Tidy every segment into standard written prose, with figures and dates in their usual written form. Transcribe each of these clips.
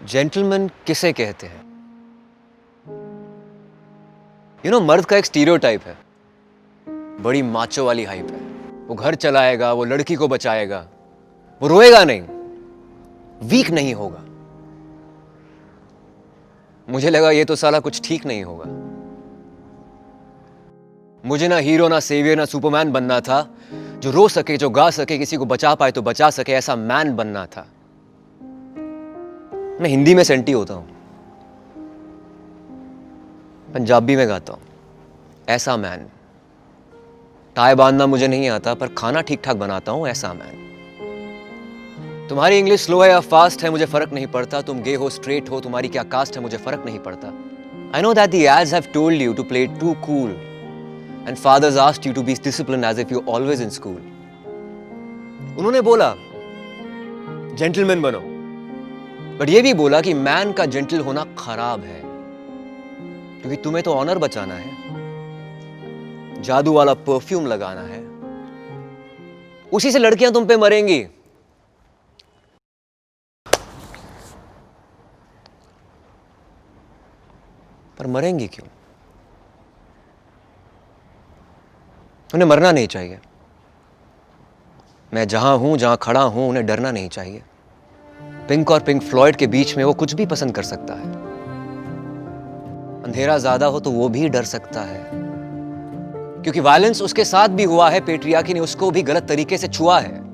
Gentleman किसे कहते हैं? मर्द का एक स्टीरियोटाइप है, बड़ी माचो वाली हाइप है। वो घर चलाएगा, वो लड़की को बचाएगा, वो रोएगा नहीं, वीक नहीं होगा। मुझे लगा ये तो साला कुछ ठीक नहीं होगा। मुझे ना हीरो, ना सेवियर, ना सुपरमैन बनना था, जो रो सके, जो गा सके, किसी को बचा पाए तो बचा सके, ऐसा मैन बनना था। मैं हिंदी में सेंटी होता हूं, पंजाबी में गाता हूं, ऐसा मैन। टाई बांधना मुझे नहीं आता, पर खाना ठीक ठाक बनाता हूं, ऐसा मैन। तुम्हारी इंग्लिश स्लो है या फास्ट है मुझे फर्क नहीं पड़ता। तुम गे हो, स्ट्रेट हो, तुम्हारी क्या कास्ट है मुझे फर्क नहीं पड़ता। I know that the ads have told you to play too cool and fathers asked you to be disciplined as if you always in school. उन्होंने बोला जेंटलमैन बनो, बट ये भी बोला कि मैन का जेंटल होना खराब है, क्योंकि तुम्हें तो ऑनर बचाना है, जादू वाला परफ्यूम लगाना है, उसी से लड़कियां तुम पे मरेंगी। पर मरेंगी क्यों? उन्हें मरना नहीं चाहिए। मैं जहां हूं, जहां खड़ा हूं, उन्हें डरना नहीं चाहिए। पिंक और पिंक फ्लॉयड के बीच में वो कुछ भी पसंद कर सकता है। अंधेरा ज्यादा हो तो वो भी डर सकता है, क्योंकि वायलेंस उसके साथ भी हुआ है। पेट्रियार्की ने उसको भी गलत तरीके से छुआ है।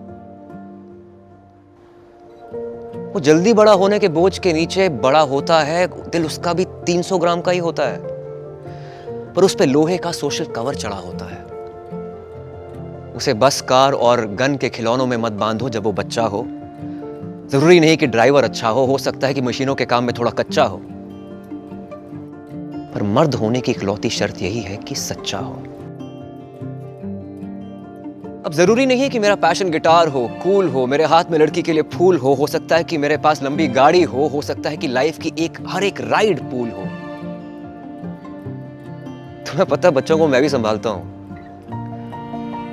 वो जल्दी बड़ा होने के बोझ के नीचे बड़ा होता है। दिल उसका भी 300 ग्राम का ही होता है, पर उस पे लोहे का सोशल कवर चढ़ा होता है। उसे बस, कार और गन के खिलौनों में मत बांधो जब वो बच्चा हो। जरूरी नहीं कि ड्राइवर अच्छा हो सकता है कि मशीनों के काम में थोड़ा कच्चा हो, पर मर्द होने की इकलौती शर्त यही है कि सच्चा हो। अब जरूरी नहीं है कि मेरा पैशन गिटार हो, कूल हो, मेरे हाथ में लड़की के लिए फूल हो सकता है कि मेरे पास लंबी गाड़ी हो सकता है कि लाइफ की हर एक राइड पूल हो। तुम्हें पता है, बच्चों को मैं भी संभालता हूं।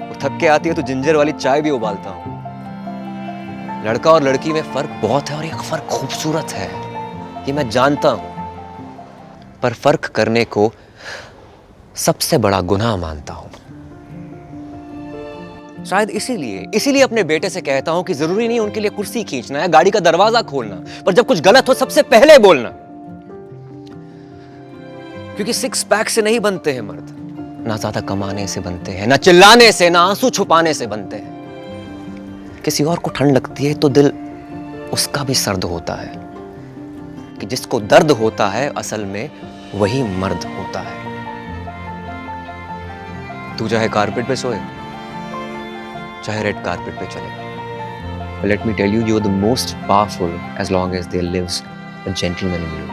वो थक के आती है तो जिंजर वाली चाय भी उबालता हूं। लड़का और लड़की में फर्क बहुत है, और ये फर्क खूबसूरत है, ये मैं जानता हूं, पर फर्क करने को सबसे बड़ा गुनाह मानता हूं। शायद इसीलिए अपने बेटे से कहता हूं कि जरूरी नहीं उनके लिए कुर्सी खींचना है, गाड़ी का दरवाजा खोलना, पर जब कुछ गलत हो सबसे पहले बोलना। क्योंकि 6 पैक से नहीं बनते हैं मर्द, ना ज्यादा कमाने से बनते हैं, ना चिल्लाने से, ना आंसू छुपाने से बनते हैं। किसी और को ठंड लगती है तो दिल उसका भी सर्द होता है, कि जिसको दर्द होता है असल में वही मर्द होता है। तू चाहे कारपेट पे सोए, चाहे रेड कारपेट पे चले, let me tell you, you are the most powerful as long as there lives a gentleman in you.